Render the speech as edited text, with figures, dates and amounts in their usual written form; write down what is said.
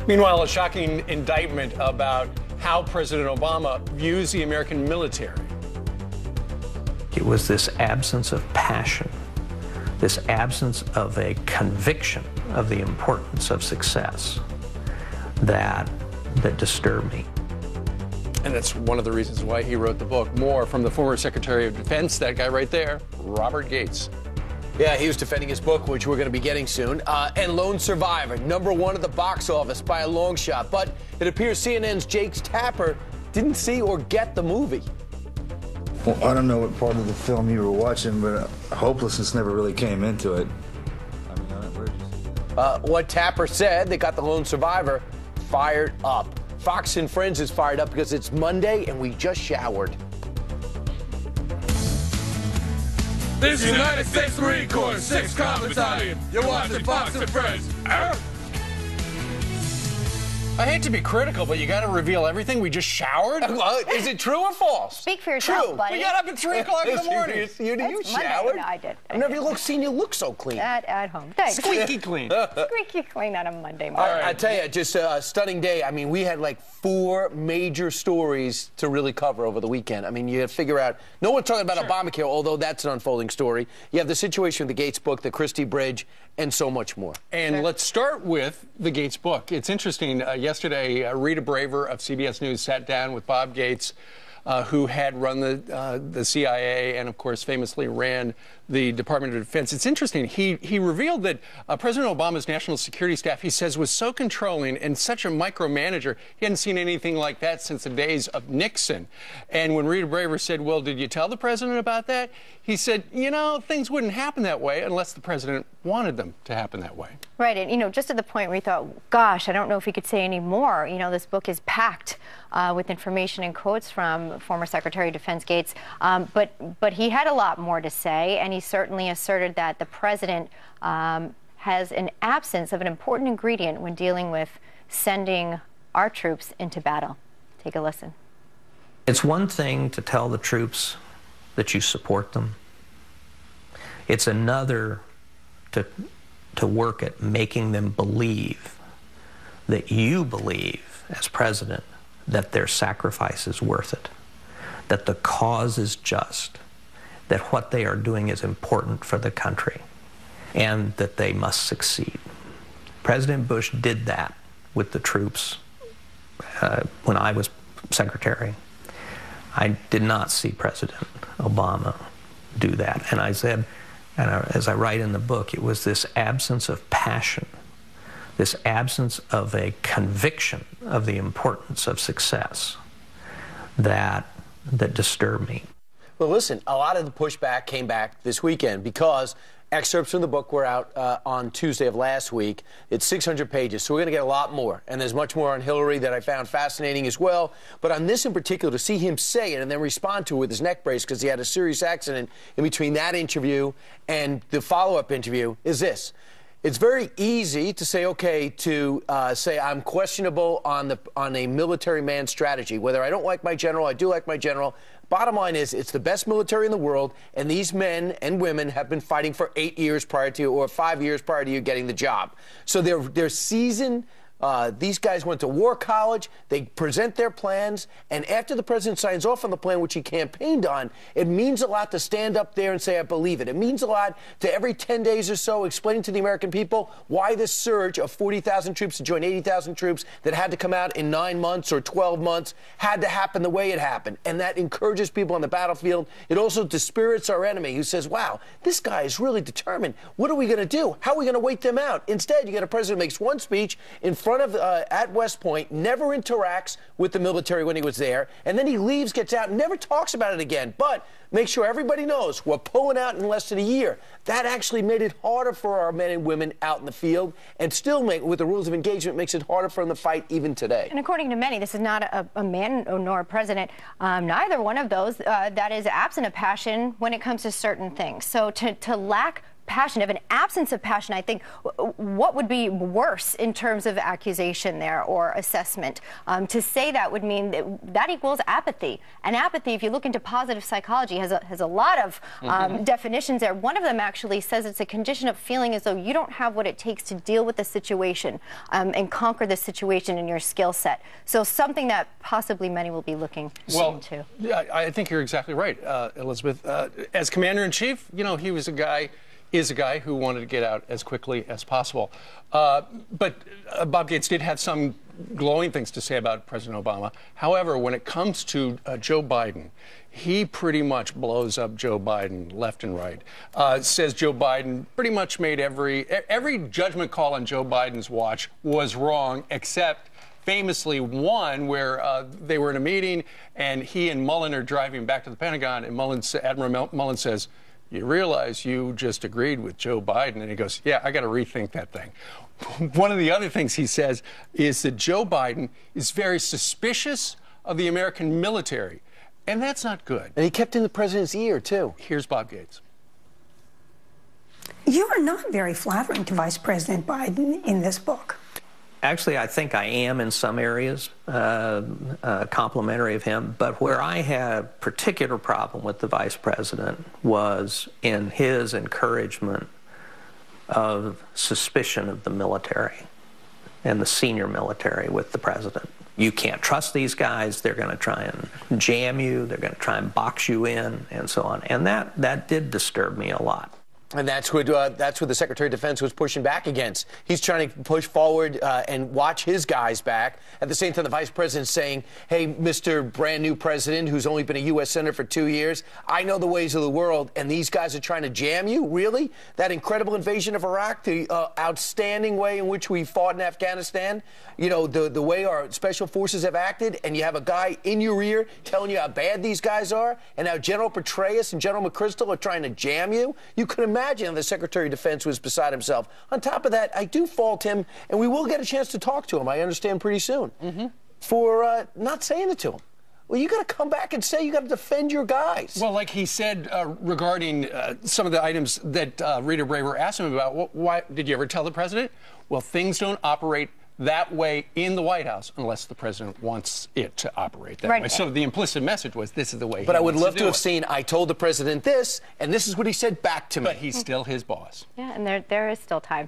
Meanwhile, a shocking indictment about how President Obama views the American military. It was this absence of passion, this absence of a conviction of the importance of success that disturbed me. And that's one of the reasons why he wrote the book. More from the former Secretary of Defense, that guy right there, Robert Gates. Yeah, he was defending his book, which we're going to be getting soon. And Lone Survivor, #1 at the box office by a long shot. But it appears CNN's Jake Tapper didn't see or get the movie. Well, I don't know what part of the film you were watching, but hopelessness never really came into it. I mean, where did you see What Tapper said, they got the Lone Survivor fired up. Fox and Friends is fired up because it's Monday and we just showered. This is United States Marine Corps, 6th Combat Battalion. You're watching Fox and Friends. I hate to be critical, but you got to reveal everything. We just showered? Is it true or false? Speak for yourself, buddy. We got up at 3 o'clock in the morning. You showered? No, I did. I've never seen you look so clean. At home. Thanks. Squeaky clean. Squeaky clean on a Monday morning. All right, I tell you, just a stunning day. I mean, we had like 4 major stories to really cover over the weekend. I mean, you have to figure out, no one's talking about Obamacare, although that's an unfolding story. You have the situation with the Gates book, the Christie Bridge, and so much more. And let's start with the Gates book. It's interesting. Yesterday, Rita Braver of CBS News sat down with Bob Gates, who had run the CIA and, of course, famously ran the Department of Defense. It's interesting. He revealed that President Obama's national security staff, he says, was so controlling and such a micromanager. He hadn't seen anything like that since the days of Nixon. And when Rita Braver said, well, did you tell the president about that? He said, you know, things wouldn't happen that way unless the president wanted them to happen that way. Right, and, you know, just at the point where we thought, gosh, I don't know if he could say any more. You know, this book is packed with information and quotes from former Secretary of Defense Gates. But he had a lot more to say, and he certainly asserted that the president has an absence of an important ingredient when dealing with sending our troops into battle. Take a listen. It's one thing to tell the troops that you support them. It's another to work at making them believe that you believe, as president, that their sacrifice is worth it, that the cause is just, that what they are doing is important for the country, and that they must succeed. President Bush did that with the troops when I was secretary. I did not see President Obama do that. And I said, and as I write in the book, it was this absence of passion, this absence of a conviction of the importance of success that disturbed me. Well, listen, a lot of the pushback came back this weekend because excerpts from the book were out on Tuesday of last week. It's 600 pages, so we're going to get a lot more. And there's much more on Hillary that I found fascinating as well. But on this in particular, to see him say it and then respond to it with his neck brace because he had a serious accident in between that interview and the follow-up interview is this. It's very easy to say, okay, to say I'm questionable on a military man's strategy. Whether I don't like my general, I do like my general. Bottom line is, it's the best military in the world, and these men and women have been fighting for 8 years prior to, or 5 years prior to you getting the job. So they're seasoned. These guys went to war college, they present their plans, and after the president signs off on the plan, which he campaigned on, it means a lot to stand up there and say, I believe it. It means a lot to every 10 days or so explaining to the American people why this surge of 40,000 troops to join 80,000 troops that had to come out in 9 months or 12 months had to happen the way it happened. And that encourages people on the battlefield. It also dispirits our enemy who says, wow, this guy is really determined. What are we going to do? How are we going to wait them out? Instead, you get a president who makes one speech in front of at West Point, never interacts with the military when he was there, and then he leaves, gets out, and never talks about it again. But make sure everybody knows we're pulling out in less than a year. That actually made it harder for our men and women out in the field, and still with the rules of engagement, makes it harder for them to fight even today. And according to many, this is not a man nor a president, neither one of those that is absent of passion when it comes to certain things. So to lack passion, of an absence of passion. I think what would be worse in terms of accusation there or assessment? To say that would mean that equals apathy. And apathy, if you look into positive psychology, has a lot of definitions there. One of them actually says it's a condition of feeling as though you don't have what it takes to deal with the situation and conquer the situation in your skill set. So something that possibly many will be looking into. Yeah, I think you're exactly right, Elizabeth. As commander-in-chief, you know, he was is a guy who wanted to get out as quickly as possible. But Bob Gates did have some glowing things to say about President Obama. However, when it comes to Joe Biden, he pretty much blows up Joe Biden left and right. Says Joe Biden pretty much made every judgment call on Joe Biden's watch was wrong, except famously one where they were in a meeting and he and Mullen are driving back to the Pentagon, and Admiral Mullen says, "You realize you just agreed with Joe Biden?" And he goes, "Yeah, I got to rethink that thing." One of the other things he says is that Joe Biden is very suspicious of the American military, and that's not good. And he kept in the president's ear, too. Here's Bob Gates. You are not very flattering to Vice President Biden in this book. Actually, I think I am in some areas complimentary of him, but where I had particular problem with the vice president was in his encouragement of suspicion of the military and the senior military with the president. You can't trust these guys. They're going to try and jam you. They're going to try and box you in, and so on. And that did disturb me a lot. And that's what the Secretary of Defense was pushing back against. He's trying to push forward and watch his guys back. At the same time, the Vice President's saying, "Hey, Mr. brand new president who's only been a U.S. Senator for 2 years, I know the ways of the world, and these guys are trying to jam you? Really? That incredible invasion of Iraq, the outstanding way in which we fought in Afghanistan, you know, the way our special forces have acted, and you have a guy in your ear telling you how bad these guys are, and how General Petraeus and General McChrystal are trying to jam you? You could imagine the Secretary of Defense was beside himself. On top of that, I do fault him, and we will get a chance to talk to him, I understand, pretty soon, for not saying it to him. Well, you got to come back and say you got to defend your guys. Well, like he said regarding some of the items that Rita Braver asked him about, why did you ever tell the president? Well, things don't operate that way in the White House unless the president wants it to operate that way. So the implicit message was this is the way. But I would love to have seen, I told the president this, and this is what he said back to me. But he's still his boss. Yeah, and there is still time.